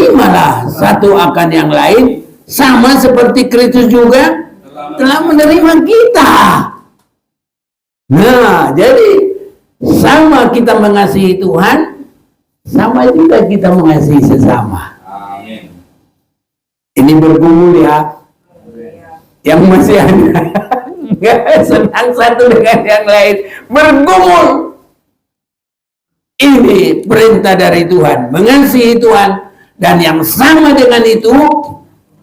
terimalah satu akan yang lain, sama seperti Kristus juga telah menerima kita. Nah, jadi sama kita mengasihi Tuhan, sama juga kita mengasihi sesama. Amin. Ini bergumul ya. Yang masih ada nggak senang satu dengan yang lain, bergumul. Ini perintah dari Tuhan, mengasihi Tuhan, dan yang sama dengan itu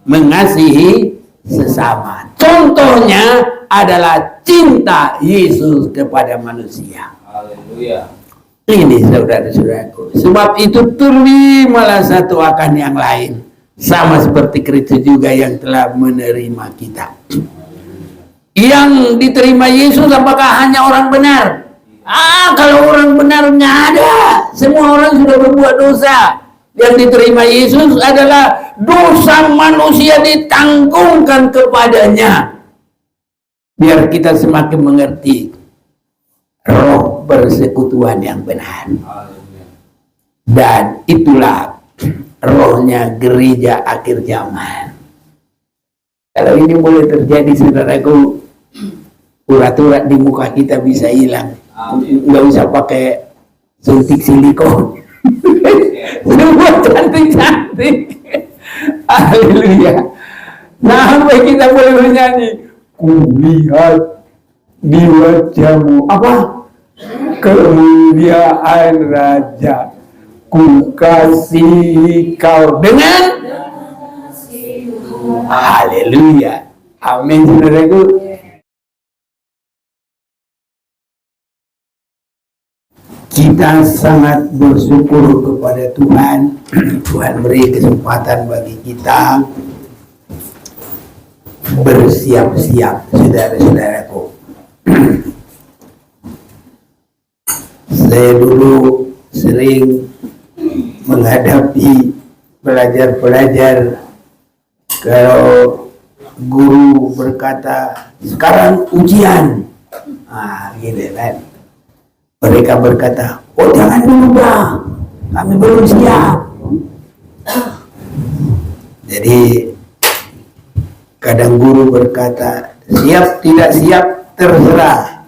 mengasihi sesama. Contohnya adalah cinta Yesus kepada manusia. Haleluya. Ini saudara-saudaraku. Sebab itu terimalah satu akan yang lain, sama seperti Kristus juga yang telah menerima kita. Yang diterima Yesus apakah hanya orang benar? Kalau orang benar nggak ada. Semua orang sudah berbuat dosa. Yang diterima Yesus adalah dosa manusia ditanggungkan kepadanya. Biar kita semakin mengerti roh persekutuan yang benar. Dan itulah rohnya gereja akhir zaman. Kalau ini boleh terjadi, saudaraku, urat-urat di muka kita bisa hilang. Nggak usah pakai suntik silikon. Semua cantik-cantik. Haleluya. Sampai kita boleh bernyanyi, kulihat di wajahmu apa? Kemuliaan Raja, ku kasihi kau dengan haleluya. Amin, saudaraku. Kita sangat bersyukur kepada Tuhan. Tuhan beri kesempatan bagi kita bersiap-siap, saudara-saudaraku. Saya dulu sering menghadapi pelajar-pelajar, kalau guru berkata sekarang ujian, gitu kan. Mereka berkata, oh jangan dulu Pak, kami belum siap. Jadi kadang guru berkata, siap tidak siap terserah,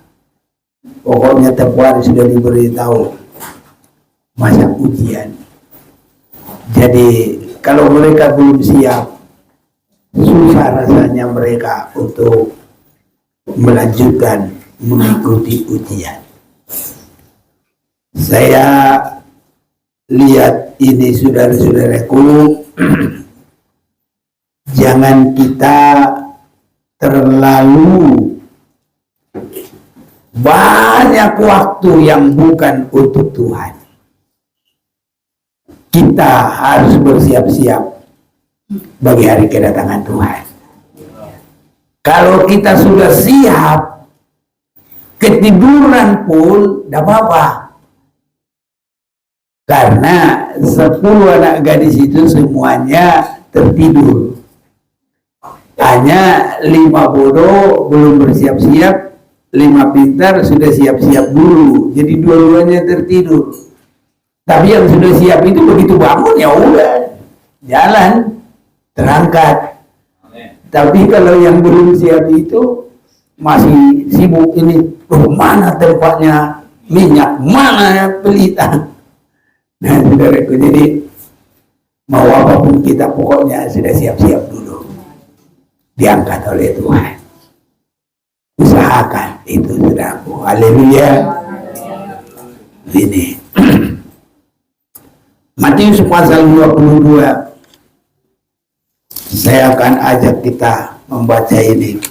pokoknya tempoh hari sudah diberitahu masa ujian. Jadi kalau mereka belum siap, susah rasanya mereka untuk melanjutkan mengikuti ujian. Saya lihat ini, saudara-saudaraku, jangan kita terlalu banyak waktu yang bukan untuk Tuhan. Kita harus bersiap-siap bagi hari kedatangan Tuhan. Kalau kita sudah siap, ketiduran pun tidak apa-apa. Karena 10 anak gadis itu semuanya tertidur. Hanya 5 bodoh belum bersiap-siap, 5 pintar sudah siap-siap dulu. Jadi dua-duanya tertidur. Tapi yang sudah siap itu begitu bangun ya udah jalan, terangkat. Tapi kalau yang belum siap itu masih sibuk ini, mana tempatnya minyak, mana pelita. Nah, saudaraku, jadi mau apapun kita pokoknya sudah siap-siap dulu, diangkat oleh Tuhan. Usahakan itu, saudaraku. Haleluya. Ini Matius pasal 22. Saya akan ajak kita membaca ini.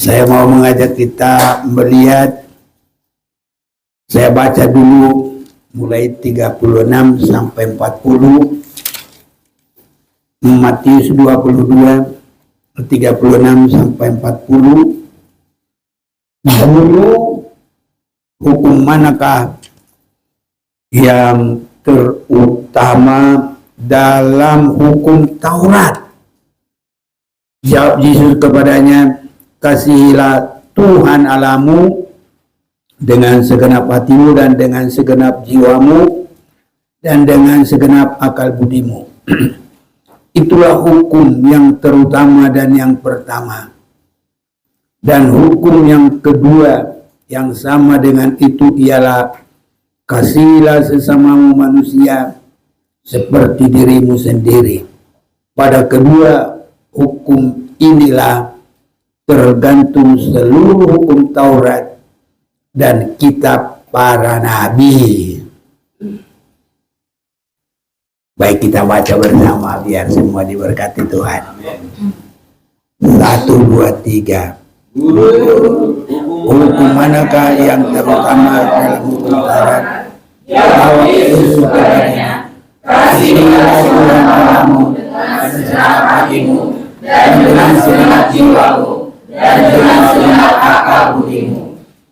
Saya mau mengajak kita melihat, saya baca dulu mulai 36 sampai 40. Matius 22 36 sampai 40. Dahulu hukum manakah yang terutama dalam hukum Taurat? Jawab Yesus kepadanya, kasihilah Tuhan Allahmu dengan segenap hatimu dan dengan segenap jiwamu dan dengan segenap akal budimu. Itulah hukum yang terutama dan yang pertama. Dan hukum yang kedua yang sama dengan itu ialah kasihilah sesamamu manusia seperti dirimu sendiri. Pada kedua hukum inilah tergantung seluruh hukum Taurat dan kitab para nabi. Baik, kita baca bersama biar semua diberkati Tuhan. 1, 2, 3. Hukum manakah yang terutama dalam hukum Taurat? Jawab Yesus kepadanya, kasihilah Tuhan Allahmu dengan segenap hatimu dan dengan segenap jiwamu dan dengan segenap akal budimu.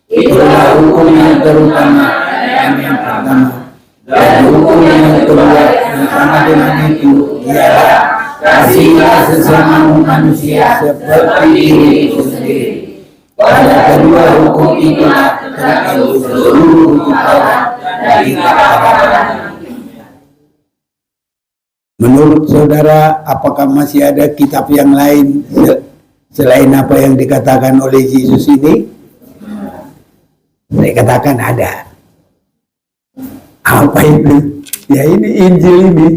Itulah hukum yang terutama dan yang pertama. Dan hukum yang kedua yang sama dengan itu ialah kasihilah sesamamu manusia seperti dirimu sendiri. Pada kedua hukum itulah terkandung seluruh hukum Taurat dan kitab para nabi. Menurut saudara, apakah masih ada kitab yang lain selain apa yang dikatakan oleh Yesus ini? Saya katakan ada. Apa itu? Ya ini Injil ini.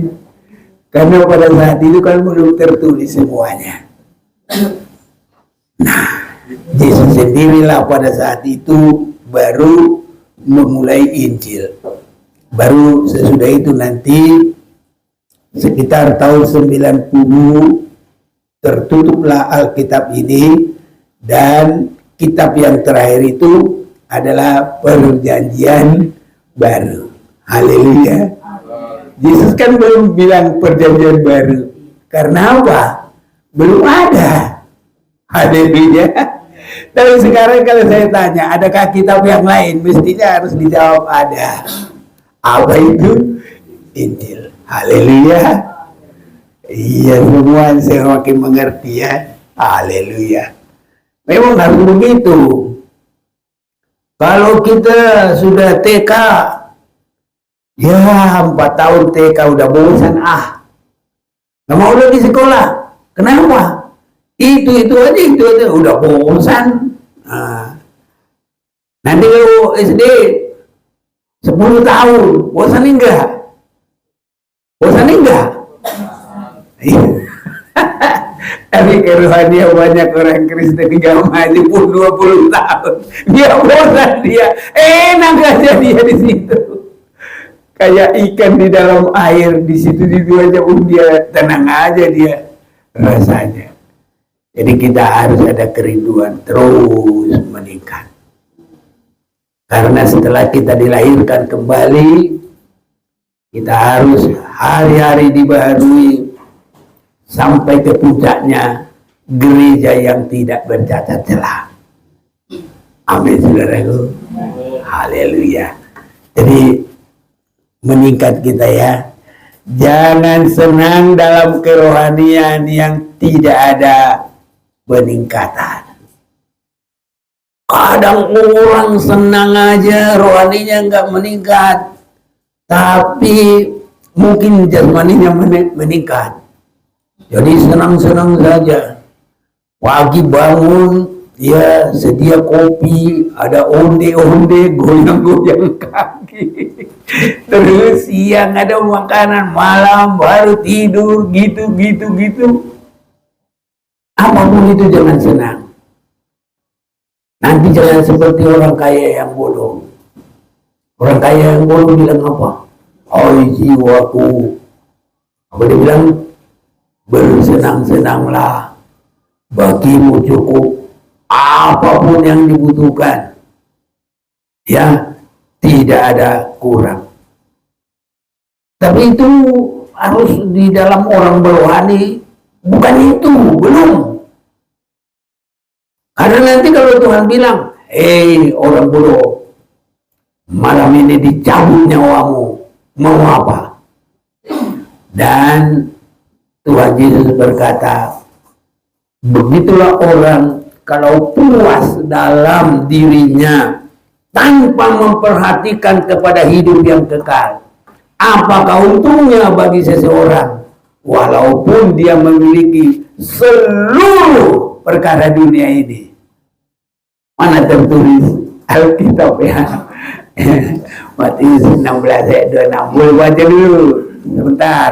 Karena pada saat itu kan belum tertulis semuanya. Nah, Yesus sendirilah pada saat itu baru memulai Injil. Baru sesudah itu nanti sekitar tahun 90 tertutuplah Alkitab ini, dan kitab yang terakhir itu adalah Perjanjian Baru. Haleluya. Yesus kan belum bilang Perjanjian Baru. Karena apa? Belum ada. Haleluya. Tapi sekarang kalau saya tanya, adakah kitab yang lain? Mestinya harus dijawab ada. Apa itu? Injil. Haleluya. Iya, semua saya makin mengerti ya. Haleluya. Memang harus begitu. Kalau kita sudah TK, ya 4 tahun TK udah bosan nggak mau lagi sekolah. Kenapa? Itu aja udah bosan. Nanti kalau SD 10 tahun bosan enggak? Tapi kerohanian banyak orang Kristen gak maju pun 20 tahun. Dia bosan dia. Enak aja dia di situ. Kayak ikan di dalam air, di situ aja dia tenang aja dia rasanya. Jadi kita harus ada kerinduan terus meningkat. Karena setelah kita dilahirkan kembali, kita harus hari-hari dibaharui sampai ke puncaknya gereja yang tidak bercacat celah. Amin, saudaraku. Haleluya. Jadi meningkat kita ya. Jangan senang dalam kerohanian yang tidak ada peningkatan. Kadang orang senang aja rohaninya nggak meningkat, tapi mungkin jasmaninya meningkat. Jadi senang-senang saja. Pagi bangun, dia sedia kopi, ada onde-onde, goyang-goyang kaki. Terus siang ada makanan, malam baru tidur, gitu. Apapun itu jangan senang. Nanti jangan seperti orang kaya yang bodoh. Orang kaya yang bodoh bilang apa? Oi jiwaku. Apa dia bilang? Bersenang-senanglah, bagimu cukup apapun yang dibutuhkan, ya, tidak ada kurang. Tapi itu harus di dalam orang berohani, bukan itu, belum. Karena nanti kalau Tuhan bilang, hei orang bodoh, malam ini dicabut nyawamu, mau apa? Dan Tuhan Yesus berkata, Begitulah orang kalau puas dalam dirinya tanpa memperhatikan kepada hidup yang kekal. Apakah untungnya bagi seseorang walaupun dia memiliki seluruh perkara dunia ini? Mana tertulis Alkitab ya? Matius 16 ayat 26. Boleh baca dulu sebentar.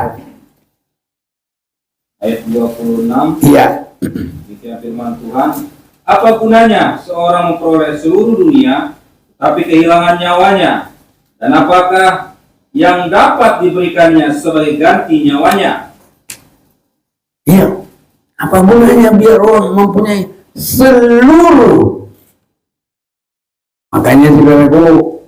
Ayat 26. Iya. Demikian firman Tuhan. Apa gunanya seorang memperoleh seluruh dunia tapi kehilangan nyawanya? Dan apakah yang dapat diberikannya sebagai ganti nyawanya? Iya. Apa gunanya biar orang mempunyai seluruh? Makanya saudaraku,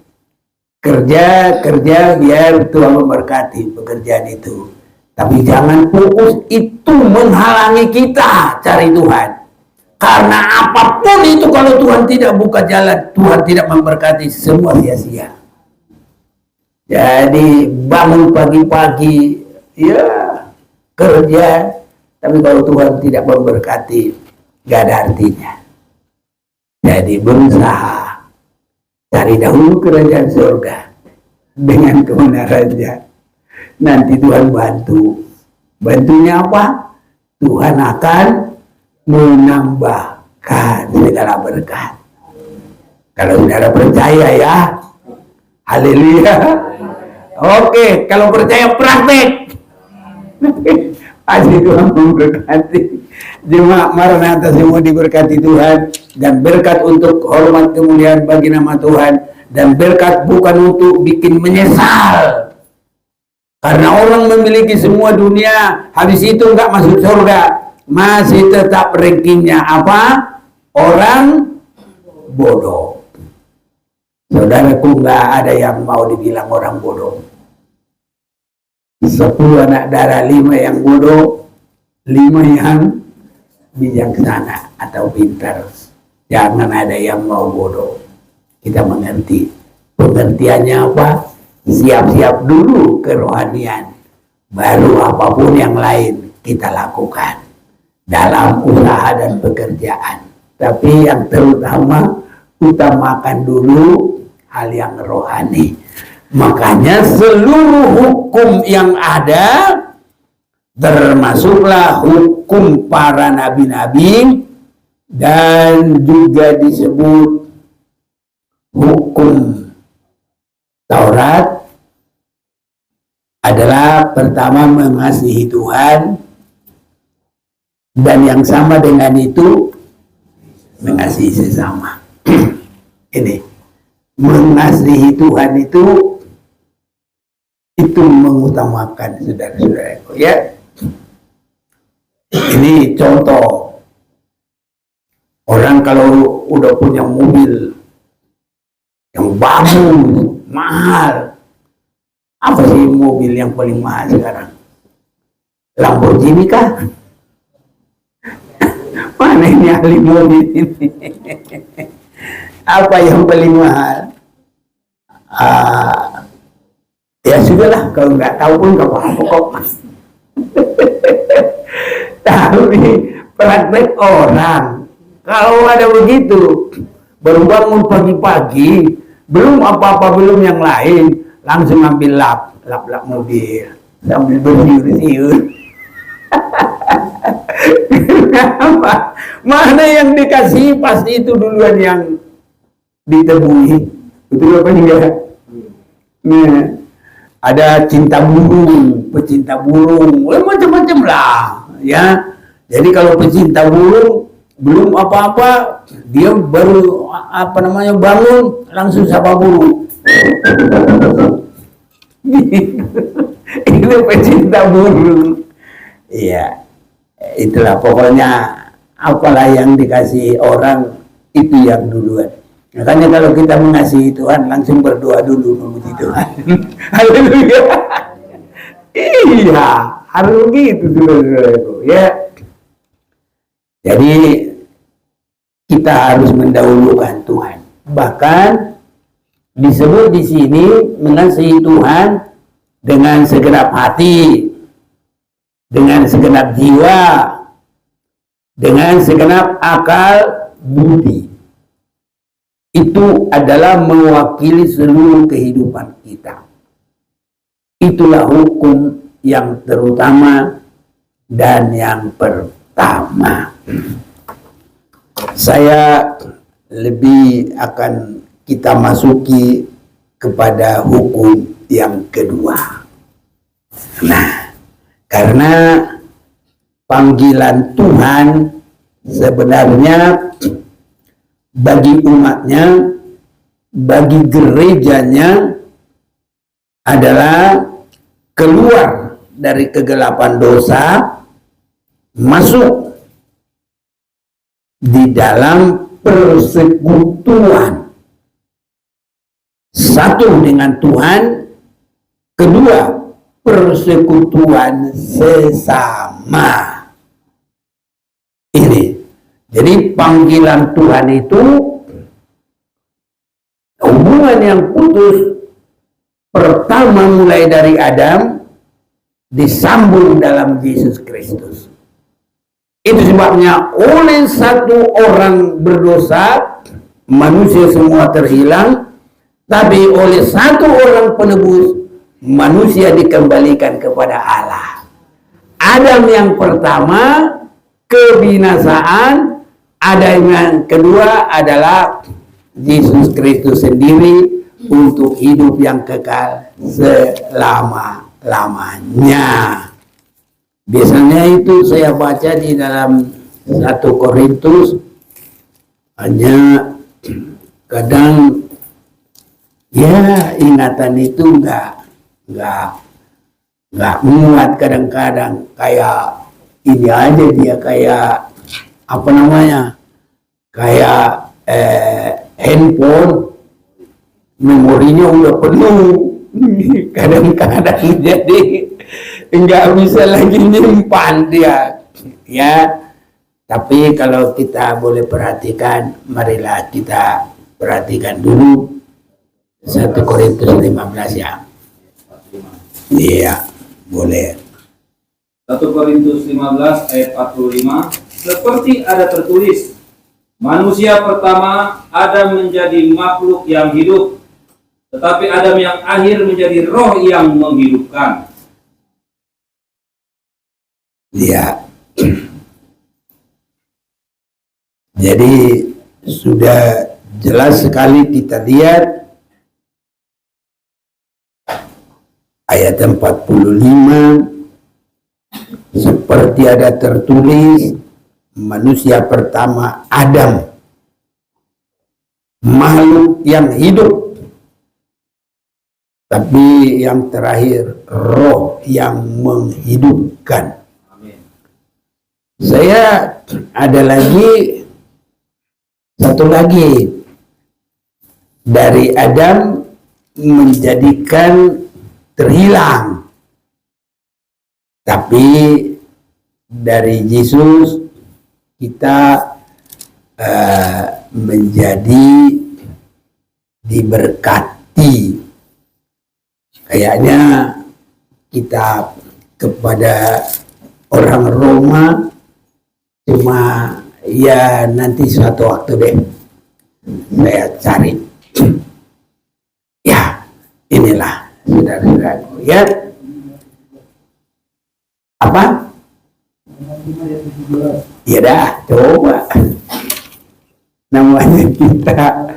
kerja biar Tuhan memberkati pekerjaan itu. Tapi jangan fokus itu menghalangi kita cari Tuhan. Karena apapun itu kalau Tuhan tidak buka jalan, Tuhan tidak memberkati, semua sia-sia. Jadi bangun pagi-pagi, ya kerja, tapi kalau Tuhan tidak memberkati, gak ada artinya. Jadi berusaha cari dahulu kerajaan surga dengan kebenarannya. Nanti Tuhan bantu. Bantunya apa? Tuhan akan menambahkan segala berkat. Kalau saudara percaya ya, haleluya. Oke, kalau percaya praktek. Pasti Tuhan memberkati. Jemaat Maranatha semua diberkati Tuhan, dan berkat untuk hormat kemuliaan bagi nama Tuhan, dan berkat bukan untuk bikin menyesal. Karena orang memiliki semua dunia, habis itu nggak masuk surga, masih tetap rankingnya apa? Orang bodoh. Saudaraku, nggak ada yang mau dibilang orang bodoh. 10 anak darah, 5 yang bodoh, 5 yang bijaksana atau pintar. Jangan ada yang mau bodoh. Kita mengerti. Pengertiannya apa? Siap-siap dulu kerohanian, baru apapun yang lain kita lakukan dalam usaha dan pekerjaan. Tapi yang terutama, utamakan dulu hal yang rohani. Makanya seluruh hukum yang ada, termasuklah hukum para nabi-nabi, dan juga disebut hukum Taurat, adalah pertama mengasihi Tuhan, dan yang sama dengan itu mengasihi sesama. Ini mengasihi Tuhan itu mengutamakan saudara-saudaraku ya. Ini contoh, orang kalau udah punya mobil yang bagus, mahal. Apa sih mobil yang paling mahal sekarang? Lamborghini kah? Mana ini ahli mobil ini? Apa yang paling mahal? Ya sudahlah, kalau nggak tahu pun nggak apa-apa kok. Tapi praktek orang, kalau ada begitu, baru bangun pagi-pagi, belum apa-apa, belum yang lain, langsung ambil lap mobil sambil bersiul-siul. Kenapa? Mana yang dikasih pasti itu duluan yang ditemui. Betul apa enggak? Nah, ada cinta burung, pecinta burung, macam-macam lah ya. Jadi kalau pecinta burung belum apa-apa, dia baru bangun langsung sapa burung. Itu pecinta burung. Iya, itulah pokoknya, apalah yang dikasih orang itu yang duluan. Makanya kalau kita mengasihi Tuhan, langsung berdoa dulu memuji Tuhan. Haleluya. Iya, harus begitu saudara-saudaraku ya. Jadi kita harus mendahulukan Tuhan. Bahkan disebut di sini mengasihi Tuhan dengan segenap hati, dengan segenap jiwa, dengan segenap akal budi. Itu adalah mewakili seluruh kehidupan kita. Itulah hukum yang terutama dan yang pertama. Saya lebih akan kita masuki kepada hukum yang kedua. Nah, karena panggilan Tuhan sebenarnya bagi umatnya, bagi gerejanya adalah keluar dari kegelapan dosa, masuk di dalam persekutuan satu dengan Tuhan, kedua persekutuan sesama. Ini jadi panggilan Tuhan itu hubungan yang putus pertama mulai dari Adam disambung dalam Yesus Kristus. Itu sebabnya oleh satu orang berdosa manusia semua terhilang, tapi oleh satu orang penebus manusia dikembalikan kepada Allah. Adam yang pertama kebinasaan, Adam yang kedua adalah Yesus Kristus sendiri untuk hidup yang kekal selama-lamanya. Biasanya itu saya baca di dalam 1 Korintus, hanya kadang ya ingatan itu nggak muat, kadang-kadang kayak ini aja dia kayak apa namanya, kayak handphone memorinya udah penuh kadang-kadang jadi nggak bisa lagi nyimpan dia ya. Tapi kalau kita boleh perhatikan, marilah kita perhatikan dulu 1 Korintus 15 ya. Iya, boleh. 1 Korintus 15 ayat 45, seperti ada tertulis, manusia pertama Adam menjadi makhluk yang hidup, tetapi Adam yang akhir menjadi roh yang menghidupkan. Iya. Jadi sudah jelas sekali kita lihat ayat 45, seperti ada tertulis manusia pertama Adam makhluk yang hidup, tapi yang terakhir roh yang menghidupkan. Amin. Saya ada lagi satu lagi, dari Adam menjadikan terhilang, tapi dari Yesus kita menjadi diberkati. Kayaknya kita kepada orang Roma cuma ya nanti suatu waktu deh saya cari. Ya, inilah saudara-saudaraku ya. Apa? Ya dah, coba. Namanya kita.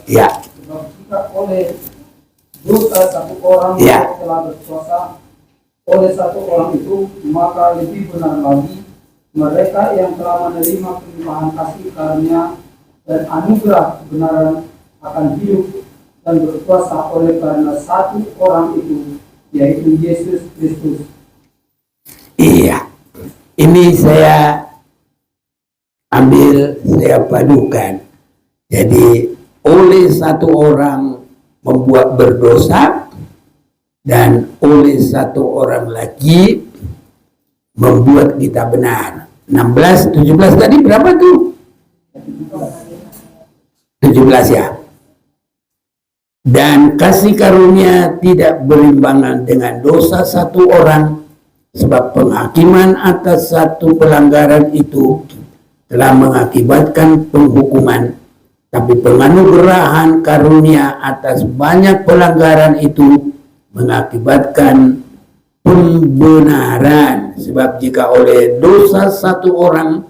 Ya. Oleh dosa satu orang Ya. telah berkuasa oleh satu orang itu, maka lebih benar lagi mereka yang telah menerima kelimpahan kasih karunia dan anugerah kebenaran akan hidup dan berkuasa oleh karena satu orang itu, yaitu Yesus Kristus. Iya. Ini saya ambil, saya padukan. Jadi oleh satu orang membuat berdosa dan oleh satu orang lagi membuat kita benar. 16, 17 tadi berapa tuh? 17 ya. Dan kasih karunia tidak berimbangan dengan dosa satu orang, Sebab penghakiman atas satu pelanggaran itu telah mengakibatkan penghukuman, tapi penganugerahan karunia atas banyak pelanggaran itu mengakibatkan pembenaran. Sebab jika oleh dosa satu orang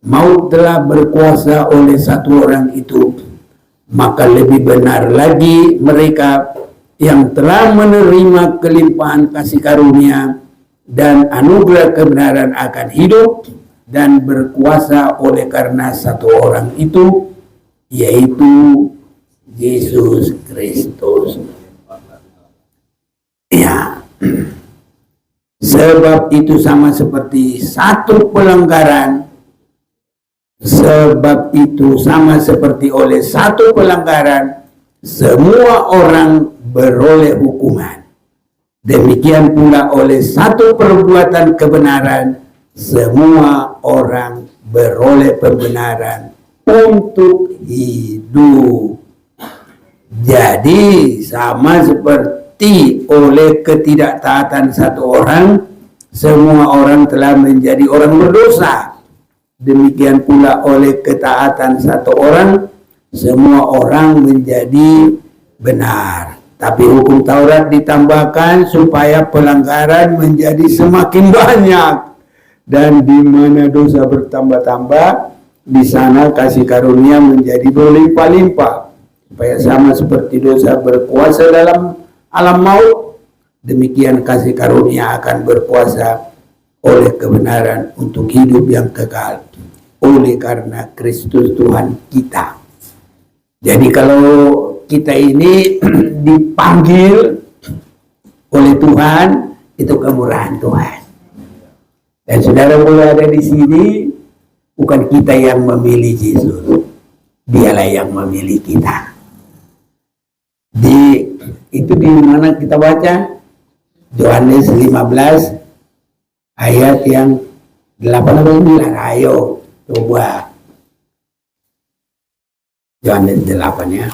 maut telah berkuasa oleh satu orang itu, maka lebih benar lagi mereka yang telah menerima kelimpahan kasih karunia dan anugerah kebenaran akan hidup dan berkuasa oleh karena satu orang itu, yaitu Yesus Kristus. Ya, sebab itu sama seperti satu pelanggaran, sebab itu sama seperti oleh satu pelanggaran semua orang beroleh hukuman. Demikian pula oleh satu perbuatan kebenaran semua orang beroleh pembenaran untuk hidup. Jadi sama seperti oleh ketidaktaatan satu orang semua orang telah menjadi orang berdosa, demikian pula oleh ketaatan satu orang semua orang menjadi benar. Tapi hukum Taurat ditambahkan supaya pelanggaran menjadi semakin banyak, dan di mana dosa bertambah-tambah, di sana kasih karunia menjadi berlimpah-limpah. Supaya sama seperti dosa berkuasa dalam alam maut, demikian kasih karunia akan berkuasa oleh kebenaran untuk hidup yang kekal oleh karena Kristus Tuhan kita. Jadi kalau kita ini dipanggil oleh Tuhan, itu kemurahan Tuhan. Dan saudara mulai ada di sini, bukan kita yang memilih Yesus, Dialah yang memilih kita. Itu di mana kita baca? Yohanes 15 ayat yang 8 atau 9. Ayo coba Yohanes 8 ya.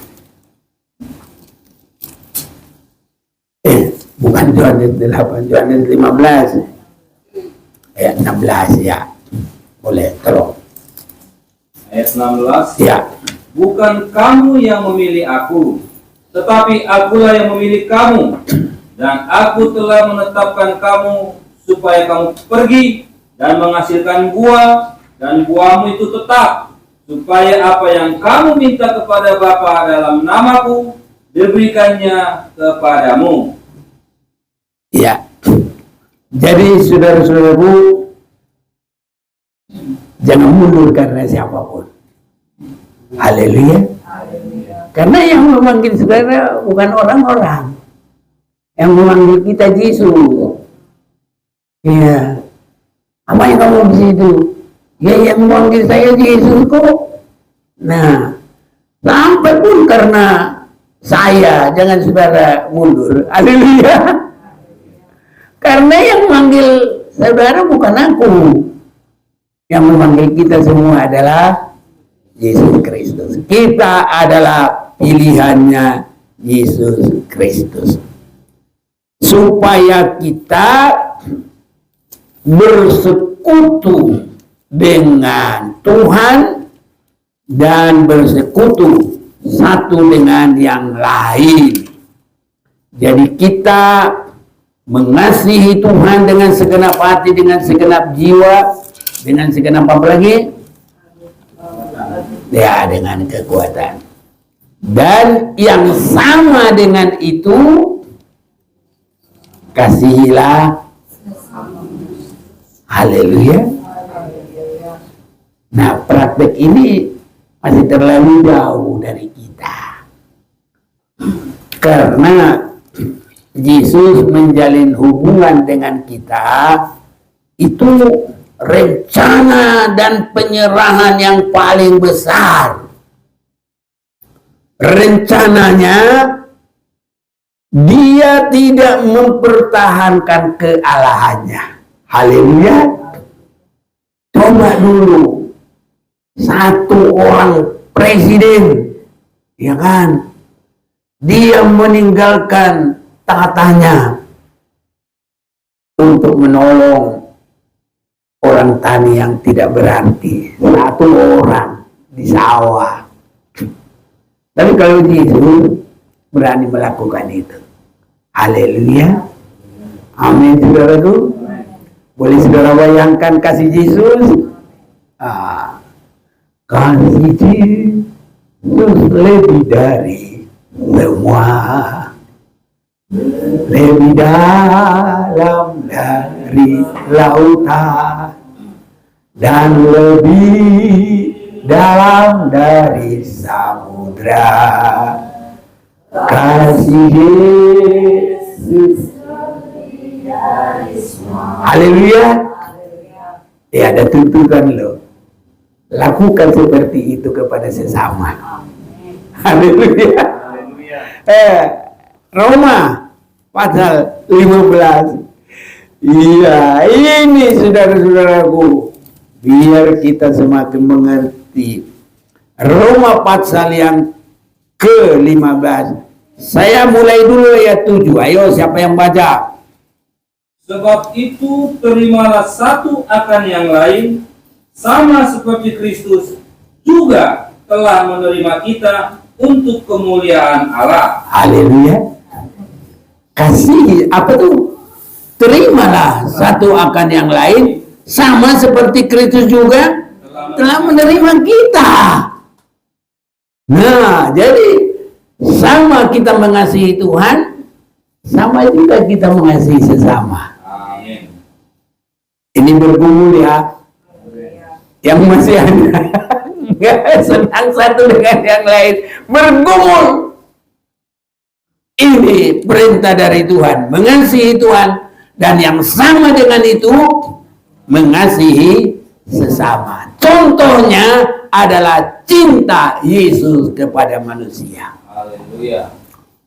Bukan Yohanes 8, Yohanes 15 ayat 16 ya. Boleh, tolong. Ayat 16. Ya. Bukan kamu yang memilih aku, tetapi akulah yang memilih kamu, dan aku telah menetapkan kamu supaya kamu pergi dan menghasilkan buah, dan buahmu itu tetap, supaya apa yang kamu minta kepada Bapa dalam namaku diberikannya kepadamu. Ya. Jadi saudara-saudaraku, jangan mundur karena siapapun. Haleluya. Karena yang memanggil saudara bukan orang-orang, yang memanggil kita Yesus. Iya. Apa yang kamu di situ? Ya, yang memanggil saya Yesus kok. Nah, sampai pun karena saya, jangan saudara mundur. Haleluya. Karena yang memanggil saudara bukan aku. Yang memanggil kita semua adalah Yesus Kristus. Kita adalah pilihannya Yesus Kristus. Supaya kita bersekutu dengan Tuhan dan bersekutu satu dengan yang lain. Jadi kita mengasihi Tuhan dengan segenap hati, dengan segenap jiwa, dengan segenap apa lagi? Ya, dengan kekuatan. Dan yang sama dengan itu, kasihilah. Haleluya. Nah, praktek ini masih terlalu jauh dari kita. Karena Yesus menjalin hubungan dengan kita, itu rencana dan penyerahan yang paling besar. Rencananya, dia tidak mempertahankan kealahannya. Haleluya. Coba dulu satu orang presiden, ya kan, dia meninggalkan tatanya, untuk menolong orang tani yang tidak berarti, satu orang di sawah. Tapi kalau Yesus berani melakukan itu, haleluya, amin saudaraku. Boleh saudara bayangkan kasih Yesus? Kasih Yesus lebih dari semua, lebih dalam dari lautan, dan lebih dalam dari samudra. Kasih Yesus, haleluya. Ya, ada tuntutan loh. Lakukan seperti itu kepada sesama. Haleluya. Roma pasal 15. Iya, ini saudara-saudaraku, biar kita semakin mengerti. Roma pasal yang ke-15. Saya mulai dulu ayat 7. Ayo, siapa yang baca? Sebab itu terimalah satu akan yang lain, sama seperti Kristus juga telah menerima kita untuk kemuliaan Allah. Haleluya. Kasih apa tuh? Terimalah satu akan yang lain, sama seperti Kristus juga telah menerima kita. Nah, jadi sama kita mengasihi Tuhan, sama juga kita mengasihi sesama. Amin. Ini bergumul ya. Yang masih ada nggak senang satu dengan yang lain, bergumul. Ini perintah dari Tuhan, mengasihi Tuhan, dan yang sama dengan itu mengasihi sesama. Contohnya adalah cinta Yesus kepada manusia. Haleluya.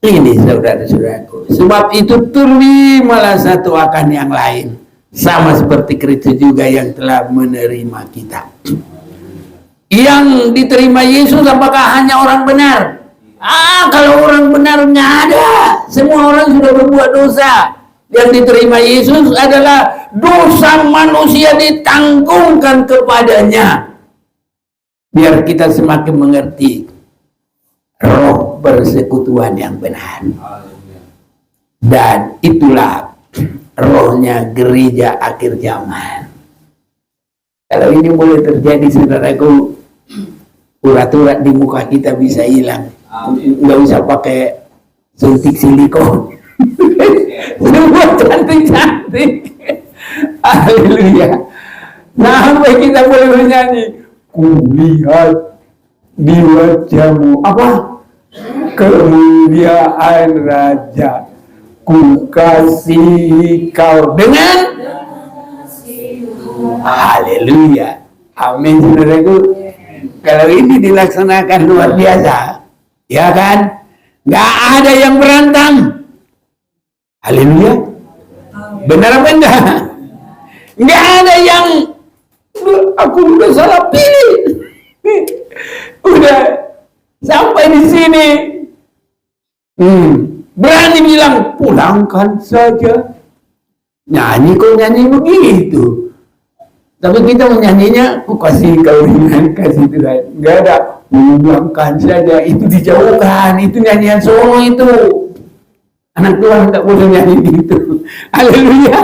Ini saudara-saudaraku. Sebab itu terimalah satu akan yang lain, sama seperti Kristus juga yang telah menerima kita. Yang diterima Yesus apakah hanya orang benar? Kalau orang benar nggak ada. Semua orang sudah berbuat dosa. Yang diterima Yesus adalah dosa manusia ditanggungkan kepadanya. Biar kita semakin mengerti roh persekutuan yang benar. Dan itulah rohnya gereja akhir zaman. Kalau ini boleh terjadi, saudaraku, urat-urat di muka kita bisa hilang. Nggak usah pakai suntik silikon. Semua cantik-cantik. Haleluya. Sampai kita boleh bernyanyi, kulihat di wajahmu apa? Kemuliaan Raja, ku kasih kau dengan haleluya. Amin saudaraku. Kalau ini dilaksanakan luar biasa, ya kan? Nggak ada yang berantem. Haleluya. Benar apa enggak? Nggak ada yang aku udah salah pilih. Udah sampai di sini. Berani bilang pulangkan saja. Nyanyi kok nyanyi begitu. Tapi kita menyanyinya, aku kasih kau dengan kasih Tuhan. Nggak ada, pulangkan saja. Itu dijauhkan. Itu nyanyian solo itu. Anak Tuhan nggak boleh nyanyi gitu. Haleluya.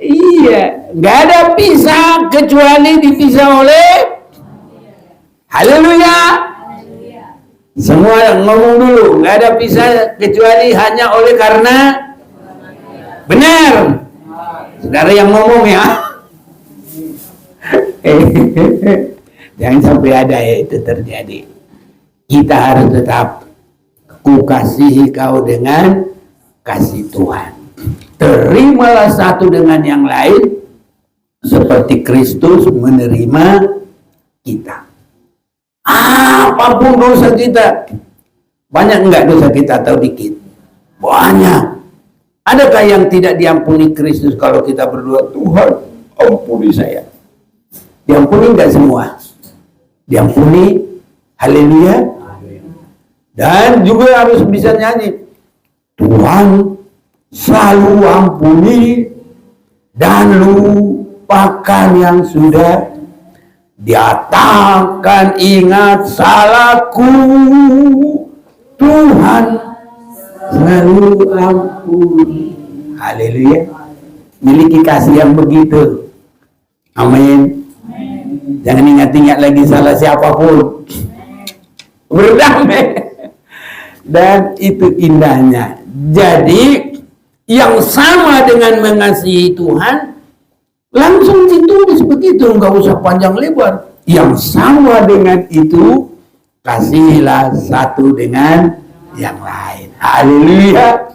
Iya, nggak ada pisah kecuali dipisah oleh haleluya. Semua ngomong dulu, nggak ada pisah kecuali hanya oleh karena benar. Saudara yang ngomong ya. Jangan sampai ada ya itu terjadi. Kita harus tetap ku kasihi kau dengan kasih Tuhan. Terimalah satu dengan yang lain seperti Kristus menerima kita. Apapun dosa kita, banyak enggak dosa kita atau dikit? Banyak. Adakah yang tidak diampuni Kristus kalau kita berdoa, Tuhan ampuni saya? Diampuni enggak semua? Diampuni, haleluya. Dan juga harus bisa nyanyi, Tuhan selalu ampuni dan lupakan yang sudah. Dia takkan ingat salahku, Tuhan selalu ampuni. Haleluya. Miliki kasih yang begitu. Amin. Jangan ingat-ingat lagi salah siapapun. Berdamai. Dan itu indahnya. Jadi yang sama dengan mengasihi Tuhan langsung ditulis begitu, nggak usah panjang lebar. Yang sama dengan itu, kasihilah satu dengan yang lain. Haleluya.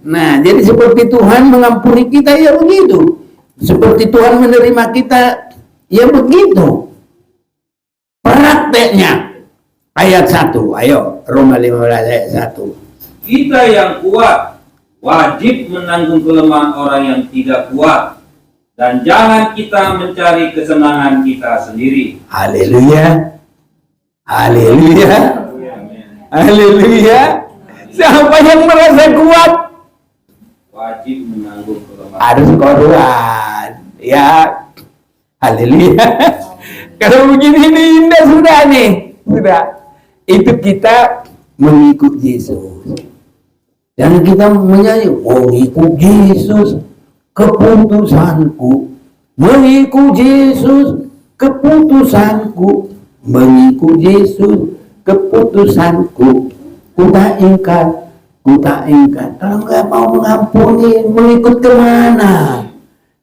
Nah, jadi seperti Tuhan mengampuni kita, ya begitu. Seperti Tuhan menerima kita, ya begitu. Prakteknya, ayat 1. Ayo, Roma 15 ayat 1. Kita yang kuat wajib menanggung kelemahan orang yang tidak kuat. Dan jangan kita mencari kesenangan kita sendiri. Haleluya. Haleluya. Haleluya. Siapa yang merasa kuat Wajib menanggung kelemahan. harus korban. Ya. Haleluya. Kalau begini ini indah sudah nih. Sudah. Itu kita mengikut Yesus. Dan kita menyanyi, mengikut Yesus keputusanku, mengikut Yesus keputusanku, mengikut Yesus keputusanku. Ku tak ingkar. Kalau nggak mau mengampuni, mengikut kemana?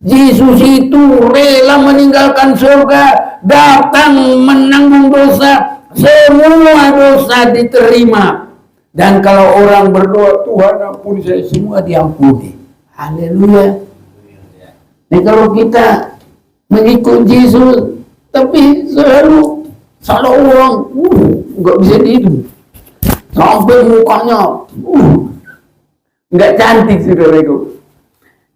Yesus itu rela meninggalkan surga, datang menanggung dosa, semua dosa diterima. Dan kalau orang berdoa, Tuhan ampuni saya, semua diampuni. Haleluya. Nah, kalau kita mengikut Yesus, tapi selalu salah orang, nggak bisa dihidup. Sampai mukanya, nggak cantik, saudaraku.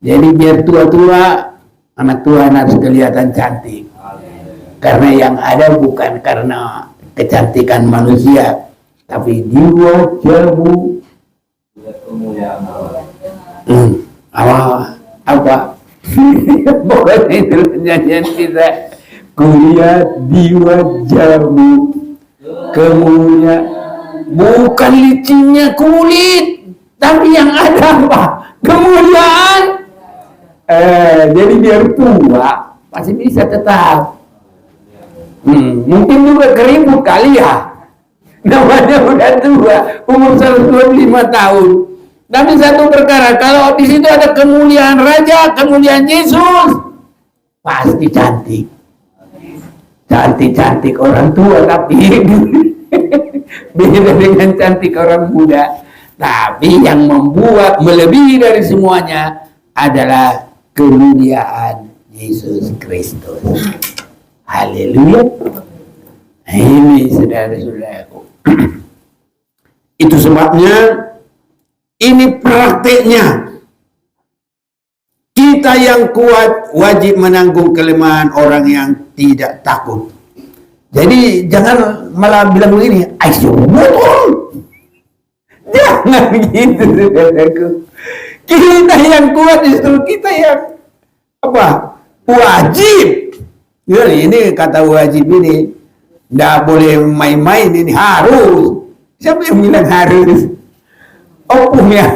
Jadi biar tua-tua, anak Tuhan harus kelihatan cantik. Karena yang ada bukan karena kecantikan manusia, tapi di wajahmu. Apa? Pokoknya itu nyanyian kita. Kulihat di wajahmu kemuliaan, bukan licinnya kulit, tapi yang ada apa? Kemuliaan. Jadi biar tua masih bisa tetap. Mungkin juga keribut kali ya. Namanya udah tua, umur 125 tahun. Tapi satu perkara, kalau di situ ada kemuliaan Raja, kemuliaan Yesus, pasti cantik. Cantik-cantik orang tua, tapi beda dengan cantik orang muda. Tapi yang membuat melebihi dari semuanya adalah kemuliaan Yesus Kristus. Haleluya. Ini saudara-saudaraku. Itu sebabnya ini prakteknya. Kita yang kuat wajib menanggung kelemahan orang yang tidak takut. Jadi jangan malah bilang begini, ayo betul. Jangan gitu, saudaraku. Kita yang kuat justru kita yang apa? Wajib. Ya, ini kata wajib ini nggak boleh main-main, ini harus. Siapa yang bilang harus? Opung ya.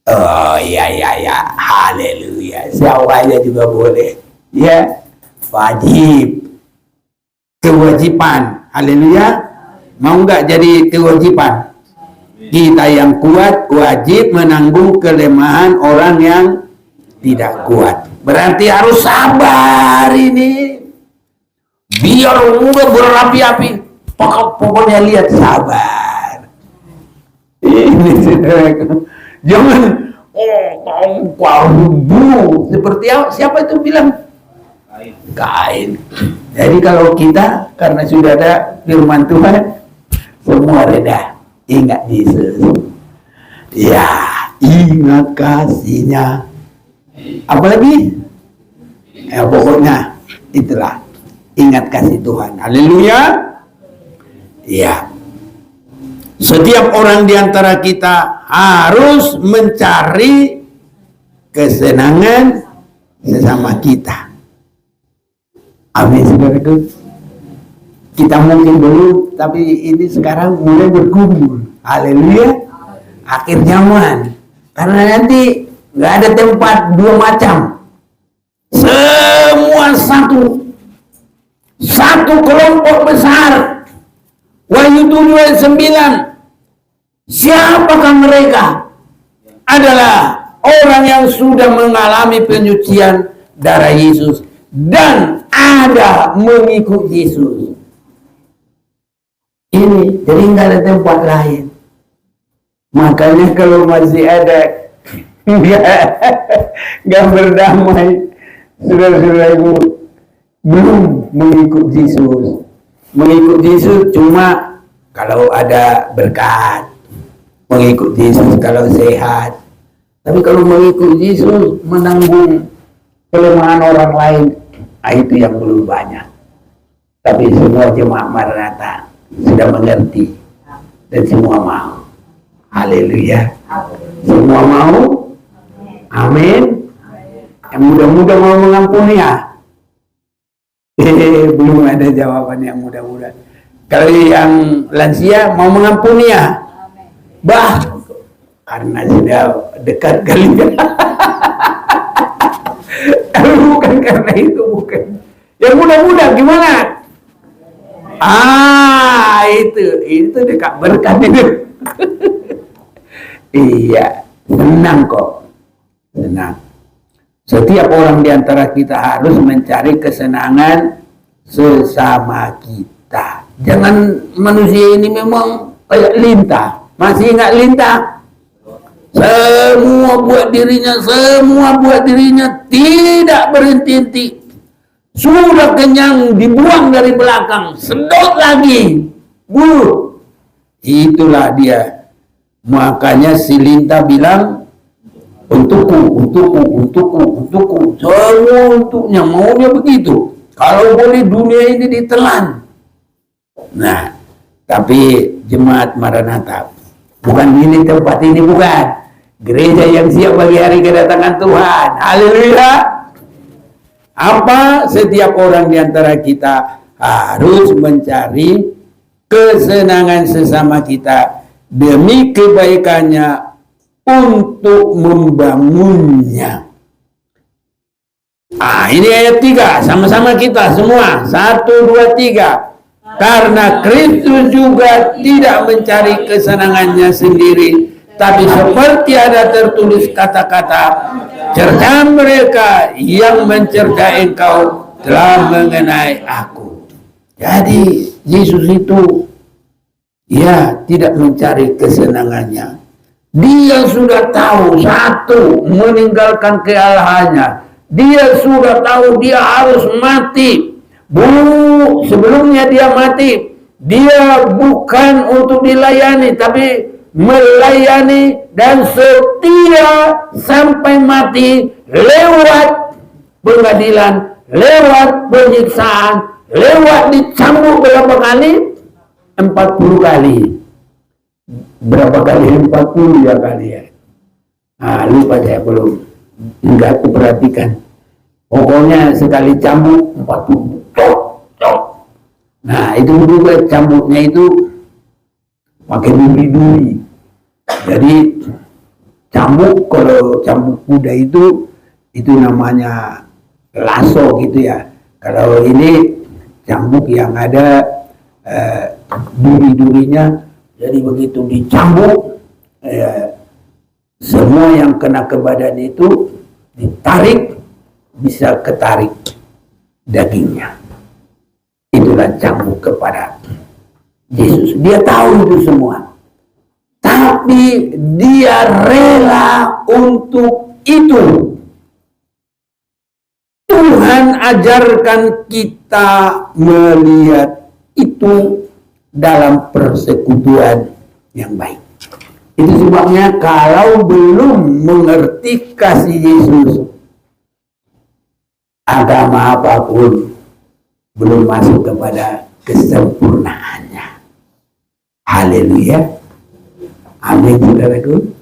Oh iya, haleluya. Siapa juga boleh. Ya, wajib. Kewajiban. Haleluya. Mau nggak jadi kewajiban? Kita yang kuat wajib menanggung kelemahan orang yang tidak kuat. Berarti harus sabar ini. Biar udah berapi-api. Pokoknya lihat sabar. Ini saudaraku. Jangan buru. Seperti siapa itu bilang? Kain. Jadi kalau kita karena sudah ada firman Tuhan, semua reda. Ingat Yesus. Ya, ingat kasihnya. Apalagi? Ya pokoknya itulah. Ingat kasih Tuhan. Haleluya. Ya. Setiap orang di antara kita harus mencari kesenangan sesama kita. Amin, saudaraku. Kita mungkin belum, tapi ini sekarang mulai berkumpul. Haleluya. Akhir zaman. Karena nanti nggak ada tempat dua macam. Semua satu kelompok besar. Wahyu 7 ayat 9. Siapakah mereka? Adalah orang yang sudah mengalami penyucian darah Yesus dan ada mengikut Yesus. Ini jadi nggak ada tempat lain. Makanya kalau masih ada nggak berdamai, saudara-saudaraku, belum mengikut Yesus. Mengikut Yesus cuma kalau ada berkat, mengikut Yesus kalau sehat. Tapi kalau mengikut Yesus menanggung kelemahan orang lain, itu yang belum banyak. Tapi semua jemaat Maranatha sudah mengerti dan semua mau. Haleluya. Semua mau? Amin. Yang muda-muda mau mengampuni ya? Belum ada jawaban yang mudah-mudah. Kalau yang lansia mau mengampuni ya? Bah, karena sudah dekat kali ya. Kalau bukan karena itu, bukan. Yang muda-muda gimana? Itu dekat berkat itu. Iya, senang kok. Senang. Setiap orang di antara kita harus mencari kesenangan sesama kita. Jangan manusia ini memang kayak lintah. Masih ingat lintah? Semua buat dirinya, tidak berhenti-henti. Sudah kenyang, dibuang dari belakang, sedot lagi. Itulah dia. Makanya si lintah bilang, untukku. Semua untuknya, maunya begitu. Kalau boleh dunia ini ditelan. Nah, tapi jemaat Maranatha, bukan ini tempat ini, bukan. Gereja yang siap bagi hari kedatangan Tuhan. Haleluya. Apa? Setiap orang di antara kita harus mencari kesenangan sesama kita demi kebaikannya untuk membangunnya. Ini ayat 3, sama-sama kita semua. 1, 2, 3. Karena Kristus juga tidak mencari kesenangannya sendiri, tapi seperti ada tertulis kata-kata, cerca mereka yang mencerca engkau telah mengenai aku. Jadi Yesus itu tidak mencari kesenangannya. Dia sudah tahu, satu, meninggalkan kealahannya. Dia sudah tahu dia harus mati. Sebelumnya dia mati, dia bukan untuk dilayani, tapi melayani dan setia sampai mati lewat pengadilan, lewat penyiksaan, lewat dicambuk berapa kali? 40 kali. Berapa kali? 40 ya kali ya. Lupa saya belum. Enggak aku perhatikan. Pokoknya sekali cambuk 40. Nah, itu juga cambuknya itu pakai duri-duri. Jadi cambuk, kalau cambuk kuda itu namanya lasso gitu ya. Kalau ini cambuk yang ada duri-durinya, jadi begitu dicambuk, semua yang kena ke badan itu ditarik, bisa ketarik dagingnya. Itulah cambuk kepada Yesus. Dia tahu itu semua, tapi dia rela untuk itu. Tuhan ajarkan kita melihat itu dalam persekutuan yang baik. Itu sebabnya kalau belum mengerti kasih Yesus, agama apapun belum masuk kepada kesempurnaannya. Haleluya. Amin, saudaraku.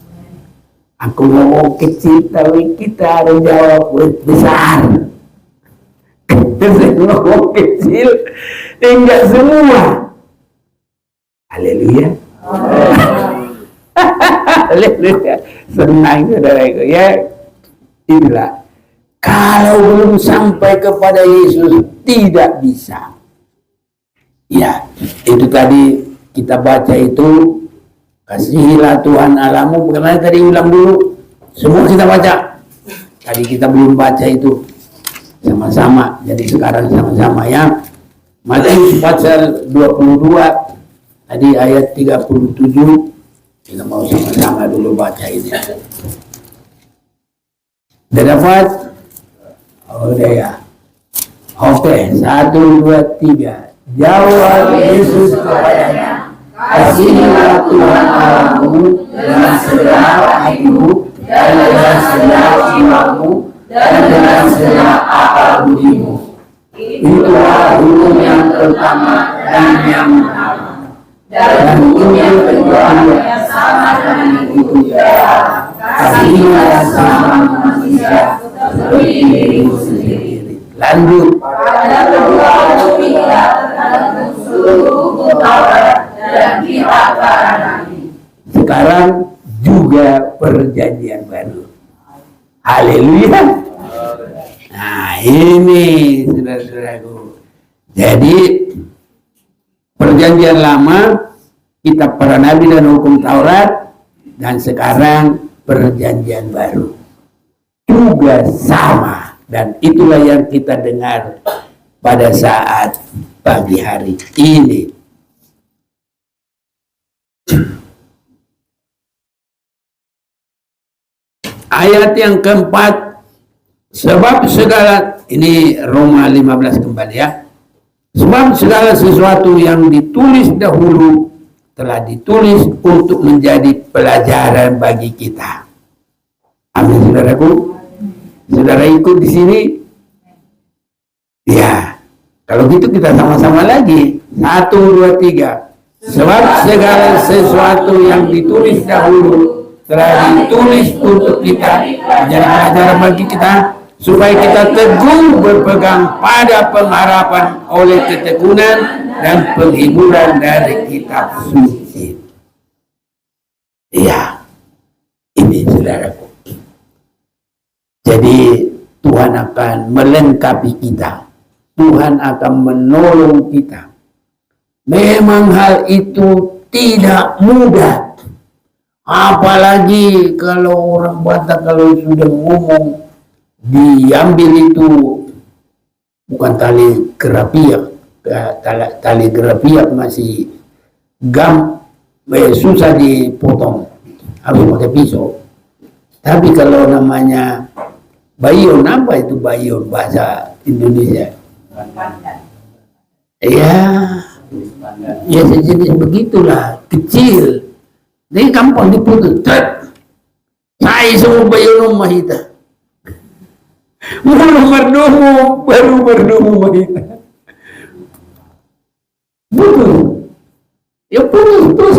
Aku ngomong kecil, tapi kita harus jawab besar. Saya ngomong kecil, enggak semua. Haleluya. Haleluya. Senang saudaraku ya. Inilah. Kalau belum sampai kepada Yesus tidak bisa. Ya, itu tadi kita baca itu. Kasihilah Tuhan Allahmu. Bagaimana tadi ulang dulu? Semua kita baca. Tadi kita belum baca itu sama-sama. Jadi sekarang sama-sama ya. Matius pasal 22 tadi ayat 37. Kita mau sama-sama dulu baca ini. Udah dapat? Oh, udah ya. Oke, 1, 2, 3. Jawab Yesus kepadanya, kasihilah Tuhan Allahmu dengan segala hatimu dan dengan segala jiwamu dan dengan segala akal budimu. Itulah hukum yang pertama dan yang pertama. Dan hukum yang kedua yang sama dengan itu ialah kasihilah sesama manusia seperti dirimu sendiri. Lanjut. Pada kedua hukum inilah terkandung seluruh hukum Taurat dan kitab para nabi. Sekarang juga perjanjian baru. Haleluya. Nah ini saudara-saudaraku. Jadi perjanjian lama kitab para nabi dan hukum Taurat, dan sekarang perjanjian baru juga sama. Dan itulah yang kita dengar pada saat pagi hari ini. Ayat yang keempat, sebab segala, ini Roma 15 kembali ya. Sebab segala sesuatu yang ditulis dahulu telah ditulis untuk menjadi pelajaran bagi kita. Amin, saudaraku. Saudara ikut di sini? Ya. Kalau gitu kita sama-sama lagi. 1, 2, 3. Sebab segala sesuatu yang ditulis dahulu telah ditulis untuk kita menjadi pelajaran bagi kita, supaya kita teguh berpegang pada pengharapan oleh ketekunan dan penghiburan dari kitab suci. Iya. Ini saudaraku. Jadi Tuhan akan melengkapi kita. Tuhan akan menolong kita. Memang hal itu tidak mudah. Apalagi kalau orang Batak kalau sudah ngomong diambil itu bukan tali gerapiak. Tali gerapiak masih susah dipotong. Harus pakai pisau. Tapi kalau namanya bayon, apa itu bayon bahasa Indonesia? Ya sejenis begitulah, kecil. Ini gampang diputus. Saya semua bayon mahita. Baru berdomu mahita. Putus. Ya putus.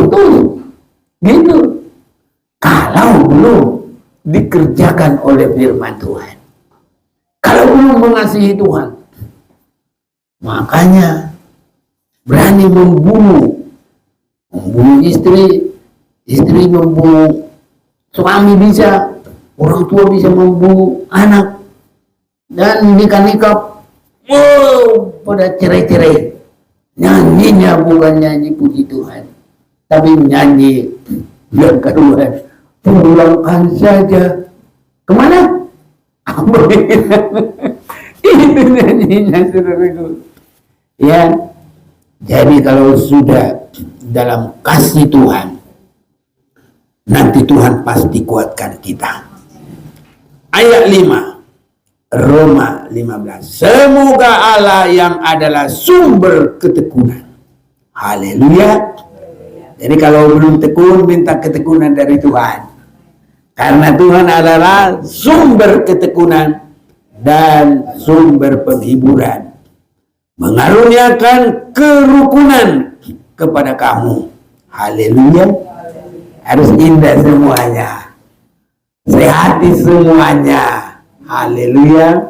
Gitu. Kalau belum dikerjakan oleh firman Tuhan, kalau belum mengasihi Tuhan, makanya berani membunuh istri membunuh suami, bisa orang tua bisa membunuh anak, dan nikah pada cerai-cerai. Nyanyinya bukan nyanyi puji Tuhan, tapi menyanyi yang kedua, pulangkan saja. Kemana? Itu nyanyinya, saudaraku. Ya, jadi kalau sudah dalam kasih Tuhan, nanti Tuhan pasti kuatkan kita. Ayat 5, Roma 15. Semoga Allah yang adalah sumber ketekunan. Haleluya. Jadi kalau belum tekun, minta ketekunan dari Tuhan. Karena Tuhan adalah sumber ketekunan dan sumber penghiburan. Mengaruniakan kerukunan kepada kamu. Haleluya. Harus indah semuanya. sehati semuanya. Haleluya.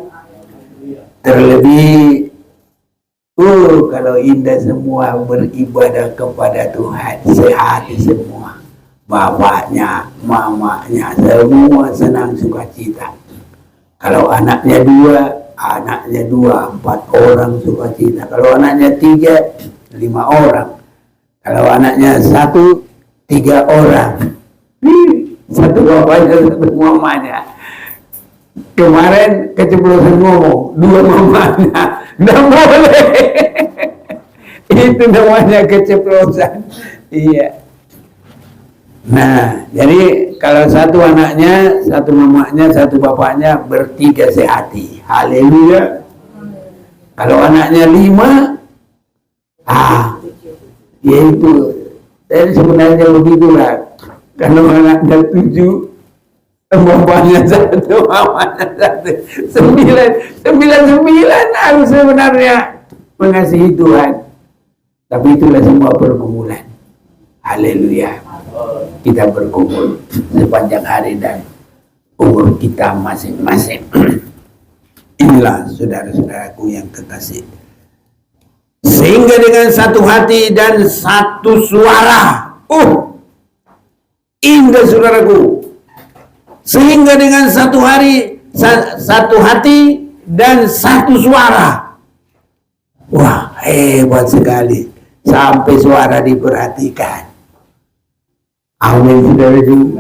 Terlebih kalau indah semua beribadah kepada Tuhan, sehati semua. Bapaknya, mamanya, semua senang sukacita. Kalau anaknya dua, 4 orang sukacita. Kalau anaknya 3, 5 orang. Kalau anaknya 1, 3 orang. Satu bapaknya, satu mamanya. Kemarin keceplosan ngomong, 2 mamanya. Nggak boleh. Itu namanya keceplosan. Iya. Nah, jadi kalau 1 anaknya, 1 mamanya, 1 bapaknya, bertiga sehati. Haleluya. Kalau anaknya 5, ya itu. Jadi sebenarnya begitulah. Kalau anaknya 7, bapaknya 1, mamanya 1, 9 harus sebenarnya mengasihi Tuhan. Tapi itulah semua pergumulan. Haleluya. Kita berkumpul sepanjang hari dan umur kita masing-masing. Inilah saudara-saudaraku yang kekasih. Sehingga dengan satu hati dan satu suara. Indah saudaraku. Sehingga dengan satu hati dan satu suara. Wah, hebat sekali. Sampai suara diperhatikan. Amin, saudaraku.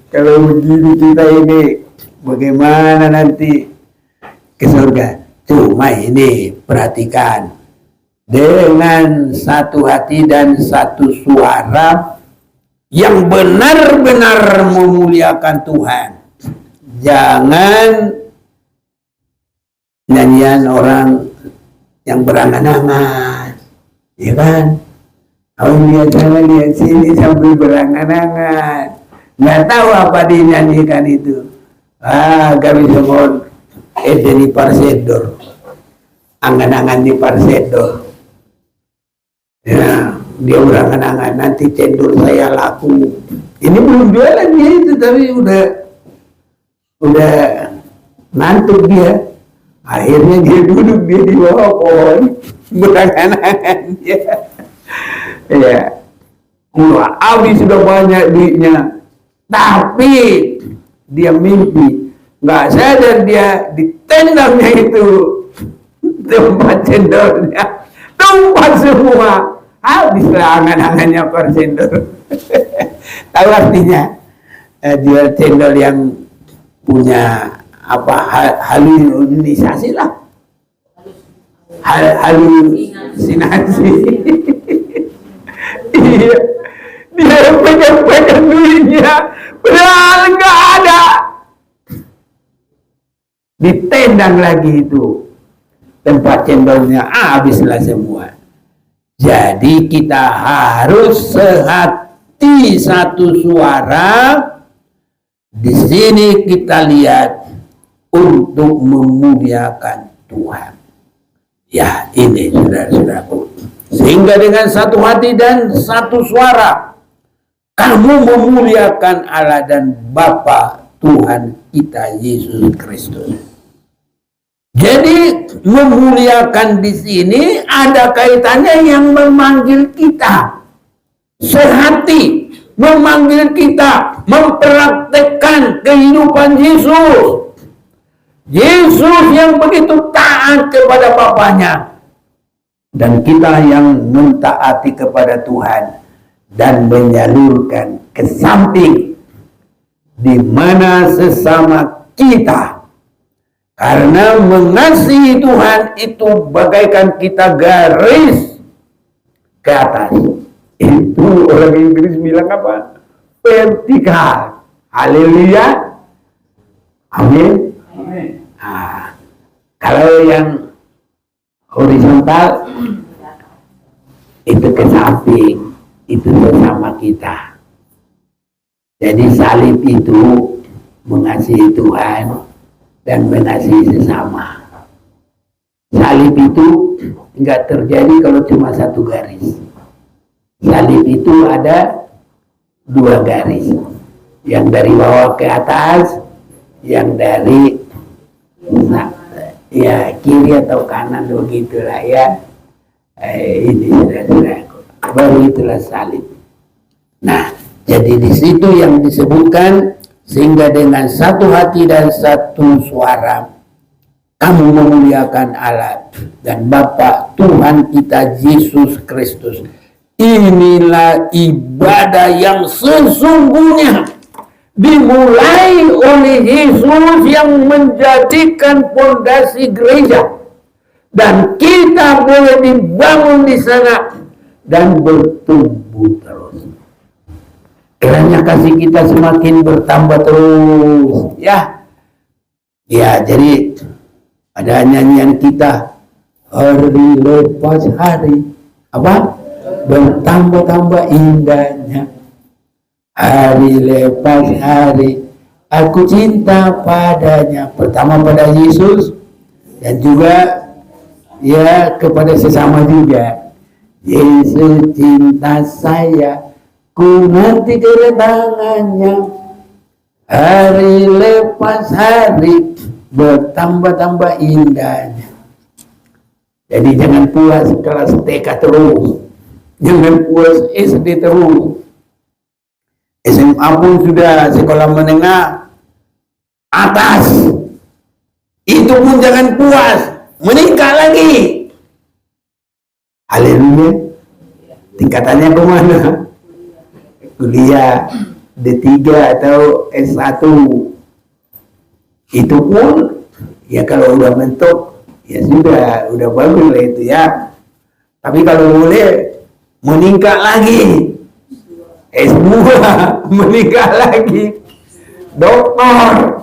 Kalau begini kita ini, bagaimana nanti ke surga? Cuma ini, perhatikan. Dengan satu hati dan satu suara yang benar-benar memuliakan Tuhan. Jangan nyanyian orang yang berangan-angan, ya kan? Lihat sana, lihat sini sambil berangan-angan. Nggak tahu apa dinyanyikan itu. Kami semua di Parsedor. Angan-angan di Parsedor. Ya, dia berangan-angan, nanti cendol saya laku. Ini belum jualan dia itu, tapi udah ngantuk dia. Akhirnya dia duduk dia di bawah pohon berangan-angan dia. Ya, Abi sudah banyak duitnya, tapi dia mimpi, nggak sadar dia ditendangnya itu tempat cendolnya, tumpah semua, habislah angan-angannya per cendol. Tahu artinya? Jual cendol yang punya halusinasi lah, halusinasi. Iya, dia pegang-pegang duitnya, padahal nggak ada. Ditendang lagi itu tempat cendolnya, habislah semua. Jadi kita harus sehati satu suara. Di sini kita lihat untuk memuliakan Tuhan. Ya, ini saudara-saudaraku. Sehingga dengan satu hati dan satu suara kamu memuliakan Allah dan Bapa Tuhan kita Yesus Kristus. Jadi memuliakan di sini ada kaitannya yang memanggil kita sehati, memanggil kita mempraktekkan kehidupan Yesus. Yesus yang begitu taat kepada Bapaknya. Dan kita yang mentaati kepada Tuhan dan menyalurkan ke samping di mana sesama kita. Karena mengasihi Tuhan itu bagaikan kita garis ke atas. Itu orang Inggris bilang apa? Vertikal. Haleluya. Amin. Kalau yang horizontal itu ke samping, itu bersama kita. Jadi salib itu mengasihi Tuhan dan mengasihi sesama. Salib itu enggak terjadi kalau cuma satu garis. Salib itu ada 2 garis. Yang dari bawah ke atas, yang dari ya kiri atau kanan begitulah ya. Ini saudara-saudaraku, baru itulah salib. Nah, jadi di situ yang disebutkan, sehingga dengan satu hati dan satu suara kamu memuliakan Allah dan Bapa Tuhan kita Yesus Kristus. Inilah ibadah yang sesungguhnya dimulai oleh Yesus yang menjadikan fondasi gereja, dan kita boleh dibangun di sana dan bertumbuh terus. Kiranya kasih kita semakin bertambah terus, ya. Ya, jadi ada nyanyian kita, hari lepas hari, apa? Bertambah-tambah indahnya. Hari lepas hari, aku cinta padanya. Pertama pada Yesus, dan juga ya kepada sesama juga. Yesus cinta saya, ku nanti kedatangannya. Hari lepas hari, bertambah-tambah indahnya. Jadi jangan puas kelas TK terus, jangan puas SD terus. SMA pun sudah sekolah menengah atas, itu pun jangan puas, meningkat lagi. Haleluya. Tingkatannya kemana? Kuliah D3 atau S1. Itu pun ya kalau udah mentok ya sudah, udah bagus lah itu ya. Tapi kalau boleh meningkat lagi, S2 meningkat lagi, doktor,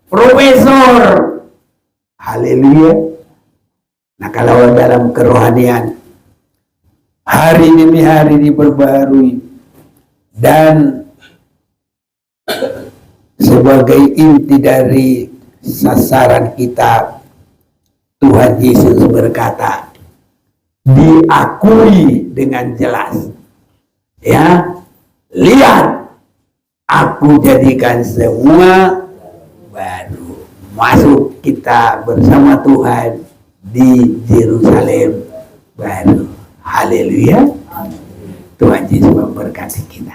profesor. Haleluya. Nah, kalau dalam kerohanian hari demi hari diperbarui, dan sebagai inti dari sasaran kita, Tuhan Yesus berkata, diakui dengan jelas, ya, lihat, aku jadikan semua baru. Masuk kita bersama Tuhan di Yerusalem baru. Haleluya. Tuhan Yesus memberkati kita.